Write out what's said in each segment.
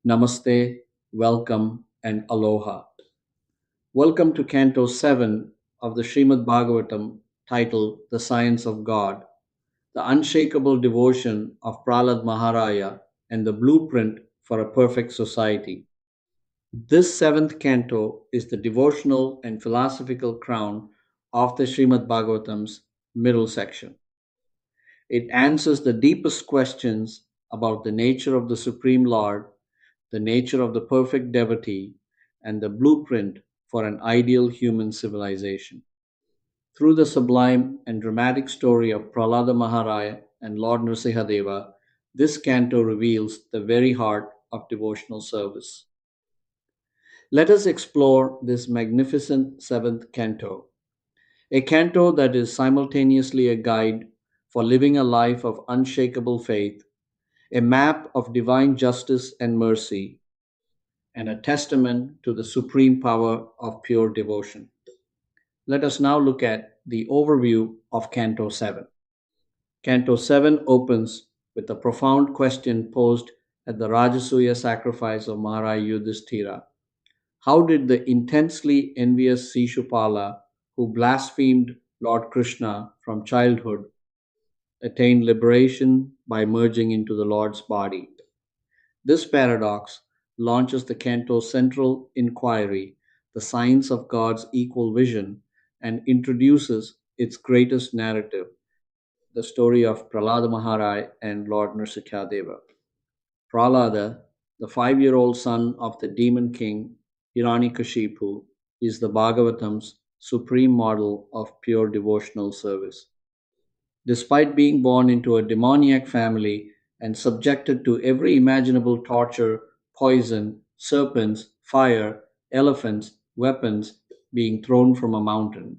Namaste, welcome, and aloha. Welcome to Canto 7 of the Srimad Bhagavatam titled The Science of God, the unshakable devotion of Prahlāda Maharaya, and the blueprint for a perfect society. This seventh canto is the devotional and philosophical crown of the Srimad Bhagavatam's middle section. It answers the deepest questions about the nature of the Supreme Lord, the nature of the perfect devotee, and the blueprint for an ideal human civilization. Through the sublime and dramatic story of Prahlāda Maharaya and Lord Nrsimhadeva, this canto reveals the very heart of devotional service. Let us explore this magnificent seventh canto, a canto that is simultaneously a guide for living a life of unshakable faith, a map of divine justice and mercy, and a testament to the supreme power of pure devotion. Let us now look at the overview of Canto 7. Canto 7 opens with a profound question posed at the Rajasuya sacrifice of Maharaj Yudhishthira. How did the intensely envious Sishupala, who blasphemed Lord Krishna from childhood, attain liberation by merging into the Lord's body? This paradox launches the canto's central inquiry, the science of God's equal vision, and introduces its greatest narrative, the story of Prahlāda Maharaj and Lord Nrsimhadeva. Prahlāda, the 5-year old son of the demon king Hiranyakashipu, is the Bhagavatam's supreme model of pure devotional service. Despite being born into a demoniac family and subjected to every imaginable torture, poison, serpents, fire, elephants, weapons being thrown from a mountain,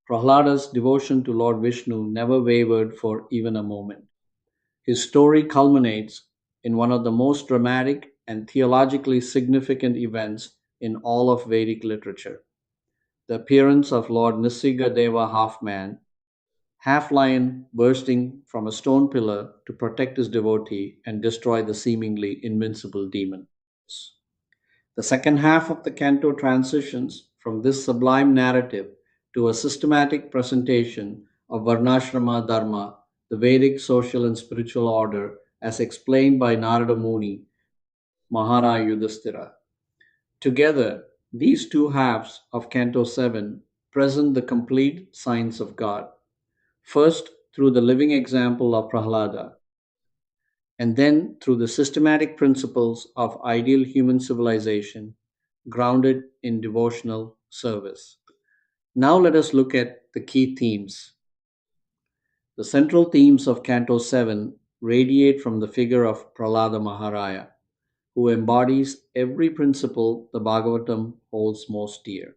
Prahlada's devotion to Lord Vishnu never wavered for even a moment. His story culminates in one of the most dramatic and theologically significant events in all of Vedic literature, the appearance of Lord Nisringadeva half man, half lion bursting from a stone pillar to protect his devotee and destroy the seemingly invincible demon. The second half of the canto transitions from this sublime narrative to a systematic presentation of Varnashrama Dharma, the Vedic social and spiritual order, as explained by Narada Muni, Maharaj Yudhishthira. Together, these two halves of Canto 7 present the complete science of God. First, through the living example of Prahlada, and then through the systematic principles of ideal human civilization grounded in devotional service. Now, let us look at the key themes. The central themes of Canto 7 radiate from the figure of Prahlāda Maharaya, who embodies every principle the Bhagavatam holds most dear.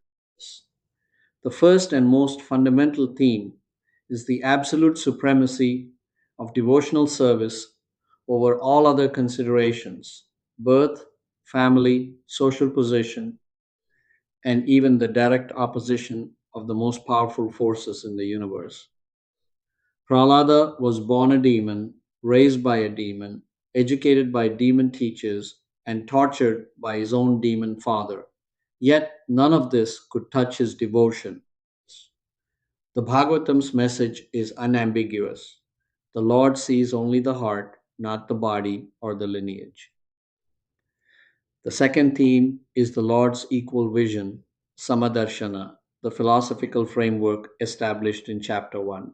The first and most fundamental theme is the absolute supremacy of devotional service over all other considerations: birth, family, social position, and even the direct opposition of the most powerful forces in the universe. Prahlada was born a demon, raised by a demon, educated by demon teachers, and tortured by his own demon father. Yet none of this could touch his devotion. The Bhagavatam's message is unambiguous. The Lord sees only the heart, not the body or the lineage. The second theme is the Lord's equal vision, Samadarshana, the philosophical framework established in chapter 1.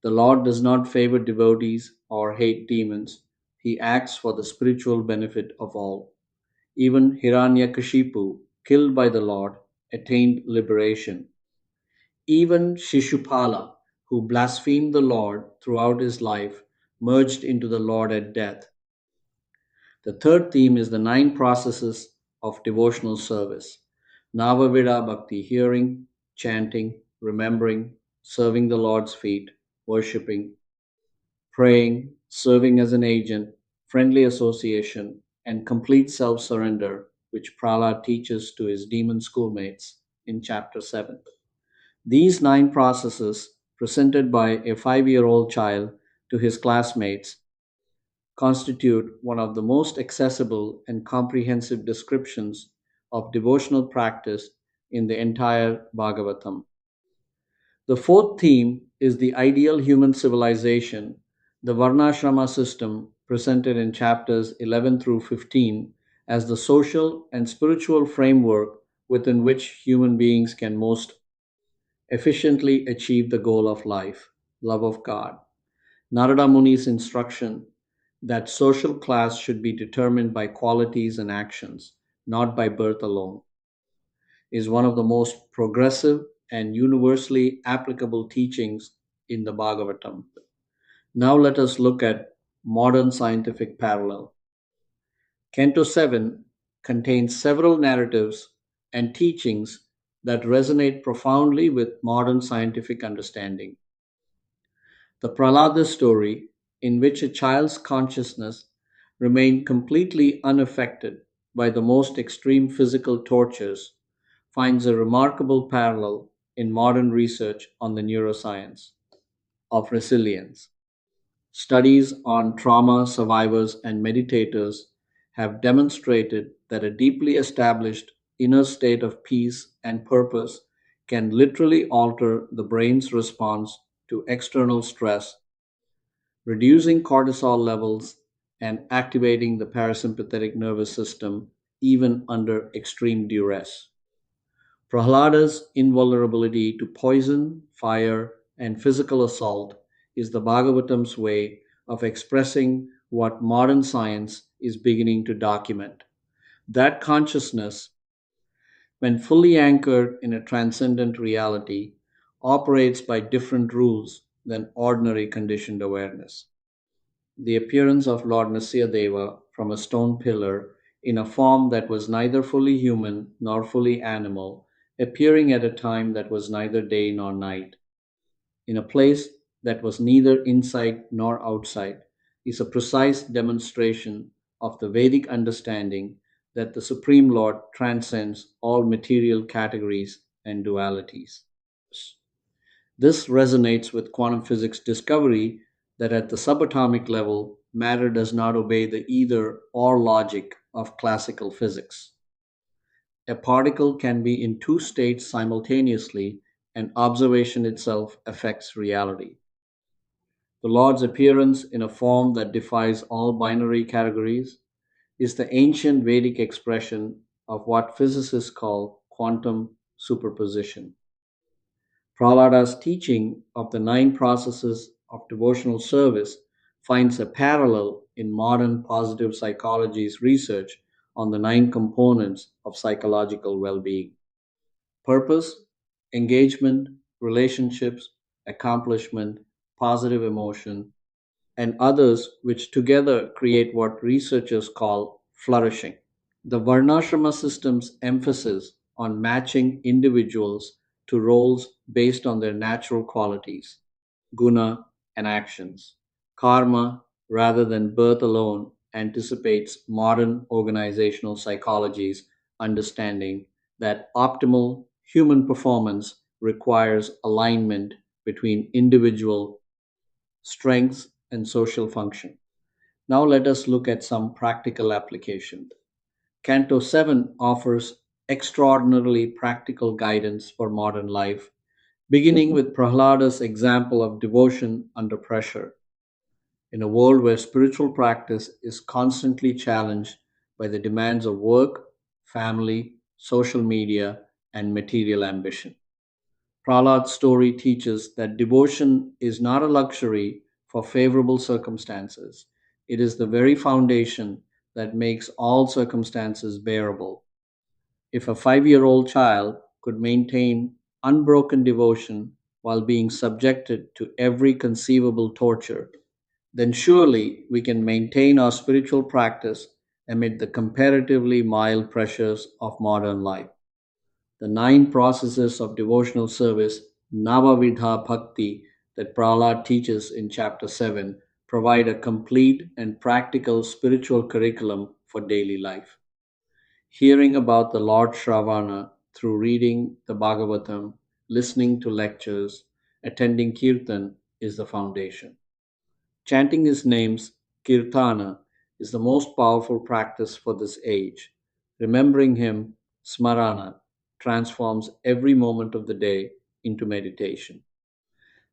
The Lord does not favor devotees or hate demons. He acts for the spiritual benefit of all. Even Hiranyakashipu, killed by the Lord, attained liberation. Even Shishupala, who blasphemed the Lord throughout his life, merged into the Lord at death. The third theme is the 9 processes of devotional service: Navavida Bhakti, hearing, chanting, remembering, serving the Lord's feet, worshipping, praying, serving as an agent, friendly association, and complete self surrender, which Prahlad teaches to his demon schoolmates in chapter 7. These 9 processes, presented by a 5-year old child to his classmates, constitute one of the most accessible and comprehensive descriptions of devotional practice in the entire Bhagavatam. The fourth theme is the ideal human civilization, the Varnashrama system presented in chapters 11 through 15 as the social and spiritual framework within which human beings can most efficiently achieve the goal of life, love of God. Narada Muni's instruction that social class should be determined by qualities and actions, not by birth alone, is one of the most progressive and universally applicable teachings in the Bhagavatam. Now let us look at modern scientific parallel. Canto 7 contains several narratives and teachings that resonate profoundly with modern scientific understanding. The Prahlāda story, in which a child's consciousness remained completely unaffected by the most extreme physical tortures, finds a remarkable parallel in modern research on the neuroscience of resilience. Studies on trauma survivors and meditators have demonstrated that a deeply established inner state of peace and purpose can literally alter the brain's response to external stress, reducing cortisol levels and activating the parasympathetic nervous system even under extreme duress. Prahlada's invulnerability to poison, fire, and physical assault is the Bhagavatam's way of expressing what modern science is beginning to document. That consciousness, when fully anchored in a transcendent reality, operates by different rules than ordinary conditioned awareness. The appearance of Lord Nrsimhadeva from a stone pillar in a form that was neither fully human nor fully animal, appearing at a time that was neither day nor night, in a place that was neither inside nor outside, is a precise demonstration of the Vedic understanding that the Supreme Lord transcends all material categories and dualities. This resonates with quantum physics' discovery that at the subatomic level, matter does not obey the either or logic of classical physics. A particle can be in two states simultaneously, and observation itself affects reality. The Lord's appearance in a form that defies all binary categories is the ancient Vedic expression of what physicists call quantum superposition. Prahlada's teaching of the nine processes of devotional service finds a parallel in modern positive psychology's research on the nine components of psychological well being: purpose, engagement, relationships, accomplishment, positive emotion, and others, which together create what researchers call flourishing. The Varnashrama system's emphasis on matching individuals to roles based on their natural qualities, guna, and actions, karma, rather than birth alone, anticipates modern organizational psychology's understanding that optimal human performance requires alignment between individual strengths and social function. Now let us look at some practical application. Canto 7 offers extraordinarily practical guidance for modern life, beginning with Prahlada's example of devotion under pressure. In a world where spiritual practice is constantly challenged by the demands of work, family, social media, and material ambition. Prahlad's story teaches that devotion is not a luxury for favorable circumstances. It is the very foundation that makes all circumstances bearable. If a 5-year-old child could maintain unbroken devotion while being subjected to every conceivable torture, then surely we can maintain our spiritual practice amid the comparatively mild pressures of modern life. The nine processes of devotional service, Navavidha Bhakti, that Prahlad teaches in chapter 7, provide a complete and practical spiritual curriculum for daily life. Hearing about the Lord Shravana through reading the Bhagavatam, listening to lectures, attending Kirtan is the foundation. Chanting his names Kirtana, is the most powerful practice for this age. Remembering him, Smarana, transforms every moment of the day into meditation.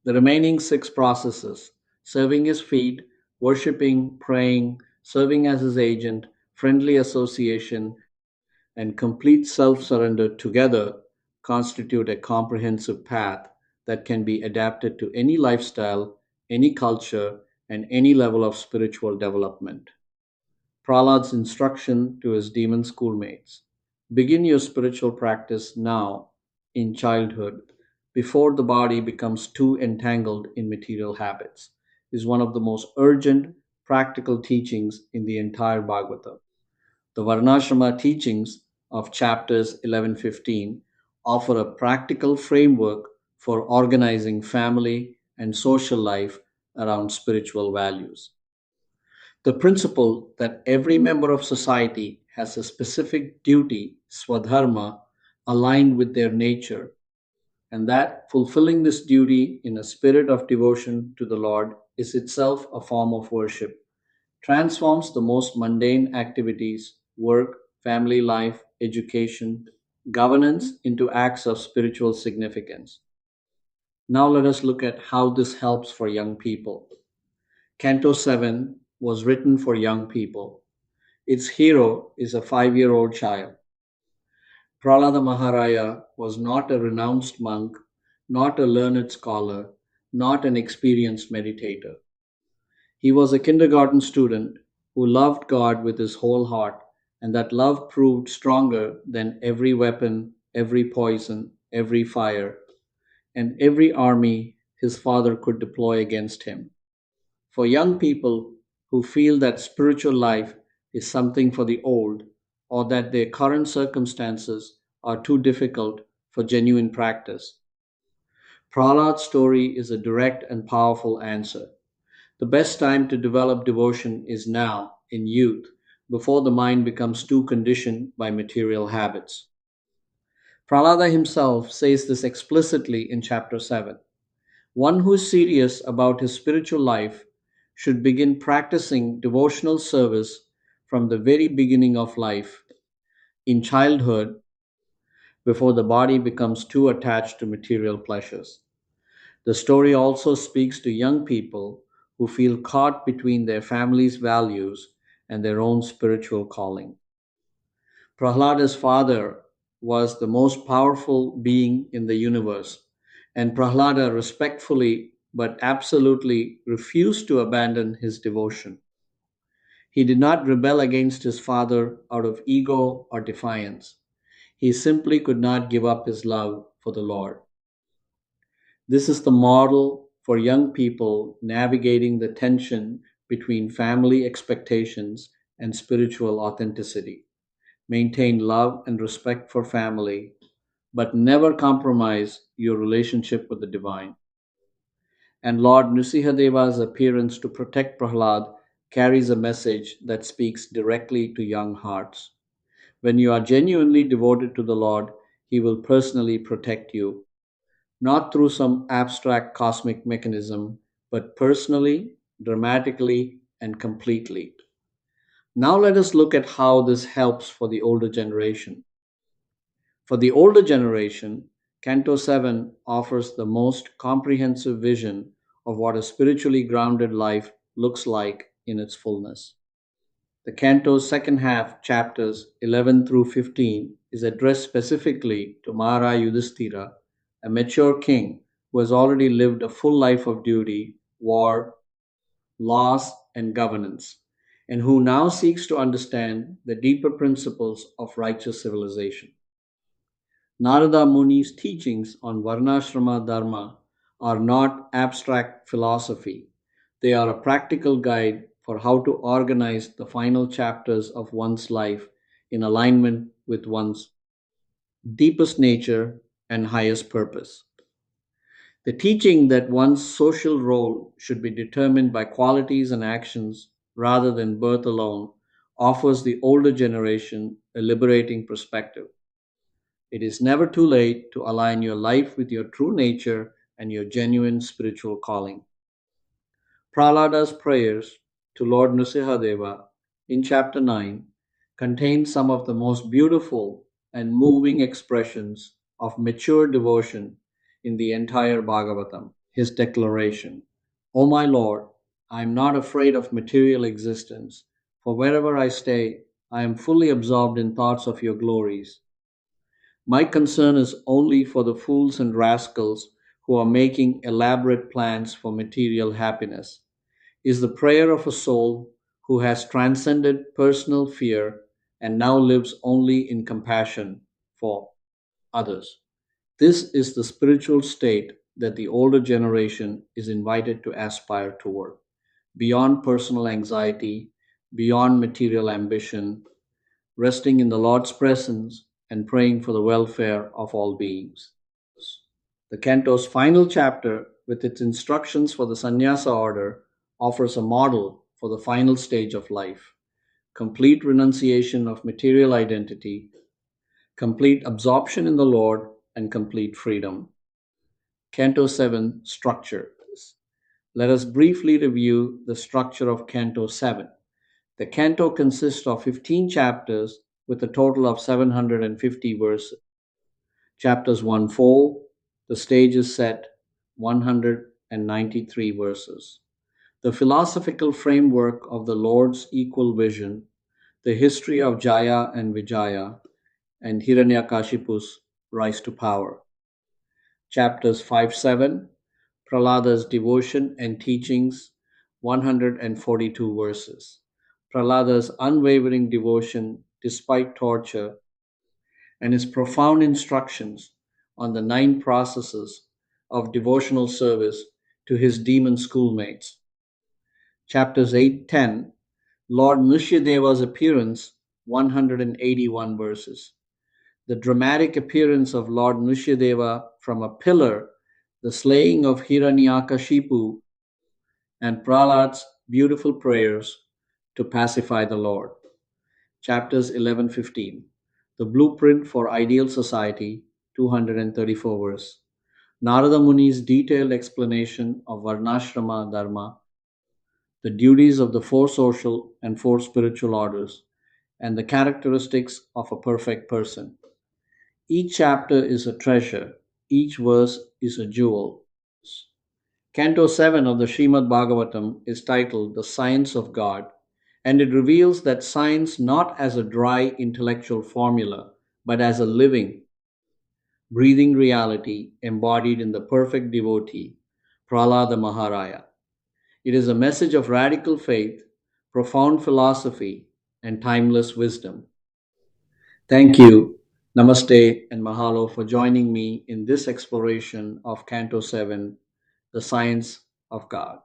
The remaining six processes, serving his feet, worshipping, praying, serving as his agent, friendly association, and complete self surrender together constitute a comprehensive path that can be adapted to any lifestyle, any culture, and any level of spiritual development. Prahlada's instruction to his demon schoolmates: begin your spiritual practice now, in childhood, before the body becomes too entangled in material habits, is one of the most urgent practical teachings in the entire Bhagavatam. The Varnashrama teachings of chapters 11-15 offer a practical framework for organizing family and social life around spiritual values. The principle that every member of society has a specific duty, swadharma, aligned with their nature, and that fulfilling this duty in a spirit of devotion to the Lord is itself a form of worship, transforms the most mundane activities, work, family life, education, governance, into acts of spiritual significance. Now let us look at how this helps for young people. Canto 7 was written for young people. Its hero is a 5-year-old child. Prahlāda Maharaya was not a renounced monk, not a learned scholar, not an experienced meditator. He was a kindergarten student who loved God with his whole heart, and that love proved stronger than every weapon, every poison, every fire, and every army his father could deploy against him. For young people who feel that spiritual life is something for the old, or that their current circumstances are too difficult for genuine practice, Prahlad's story is a direct and powerful answer. The best time to develop devotion is now, in youth, before the mind becomes too conditioned by material habits. Prahlada himself says this explicitly in chapter 7. One who is serious about his spiritual life should begin practicing devotional service from the very beginning of life, in childhood, before the body becomes too attached to material pleasures. The story also speaks to young people who feel caught between their family's values and their own spiritual calling. Prahlada's father was the most powerful being in the universe, and Prahlada respectfully but absolutely refused to abandon his devotion. He did not rebel against his father out of ego or defiance. He simply could not give up his love for the Lord. This is the model for young people navigating the tension between family expectations and spiritual authenticity. Maintain love and respect for family, but never compromise your relationship with the divine. And Lord Nrsimhadeva's appearance to protect Prahlad carries a message that speaks directly to young hearts. When you are genuinely devoted to the Lord, He will personally protect you, not through some abstract cosmic mechanism, but personally, dramatically, and completely. Now let us look at how this helps for the older generation. For the older generation, Canto 7 offers the most comprehensive vision of what a spiritually grounded life looks like in its fullness. The canto's second half, chapters 11 through 15, is addressed specifically to Mahara Yudhishthira, a mature king who has already lived a full life of duty, war, loss, and governance, and who now seeks to understand the deeper principles of righteous civilization. Narada Muni's teachings on Varnashrama Dharma are not abstract philosophy. They are a practical guide for how to organize the final chapters of one's life in alignment with one's deepest nature and highest purpose. The teaching that one's social role should be determined by qualities and actions rather than birth alone offers the older generation a liberating perspective. It is never too late to align your life with your true nature and your genuine spiritual calling. Prahlada's prayers to Lord Nrsimhadeva in chapter 9 contains some of the most beautiful and moving expressions of mature devotion in the entire Bhagavatam. His declaration, O my Lord, I am not afraid of material existence, for wherever I stay, I am fully absorbed in thoughts of your glories. My concern is only for the fools and rascals who are making elaborate plans for material happiness. Is the prayer of a soul who has transcended personal fear and now lives only in compassion for others. This is the spiritual state that the older generation is invited to aspire toward, beyond personal anxiety, beyond material ambition, resting in the Lord's presence and praying for the welfare of all beings. The canto's final chapter, with its instructions for the sannyasa order, offers a model for the final stage of life: complete renunciation of material identity, complete absorption in the Lord, and complete freedom. Canto 7 Structure. Let us briefly review the structure of Canto 7. The canto consists of 15 chapters with a total of 750 verses. Chapters 1 4, the stage is set, 193 verses. The philosophical framework of the Lord's equal vision, the history of Jaya and Vijaya, and Hiranyakashipu's rise to power. Chapters 5 7, Prahlāda's devotion and teachings, 142 verses. Prahlāda's unwavering devotion despite torture, and his profound instructions on the 9 processes of devotional service to his demon schoolmates. Chapters 8-10, Lord Nrsimhadeva's appearance, 181 verses. The dramatic appearance of Lord Nrsimhadeva from a pillar, the slaying of Hiranyakashipu, and Prahlād's beautiful prayers to pacify the Lord. Chapters 11-15, The Blueprint for Ideal Society, 234 verse. Narada Muni's detailed explanation of Varnashrama Dharma, the duties of the 4 social and 4 spiritual orders, and the characteristics of a perfect person. Each chapter is a treasure, each verse is a jewel. Canto 7 of the Srimad Bhagavatam is titled The Science of God, and it reveals that science not as a dry intellectual formula, but as a living, breathing reality embodied in the perfect devotee, Prahlāda Maharaya. It is a message of radical faith, profound philosophy, and timeless wisdom. Thank you, Namaste, and Mahalo for joining me in this exploration of Canto 7, The Science of God.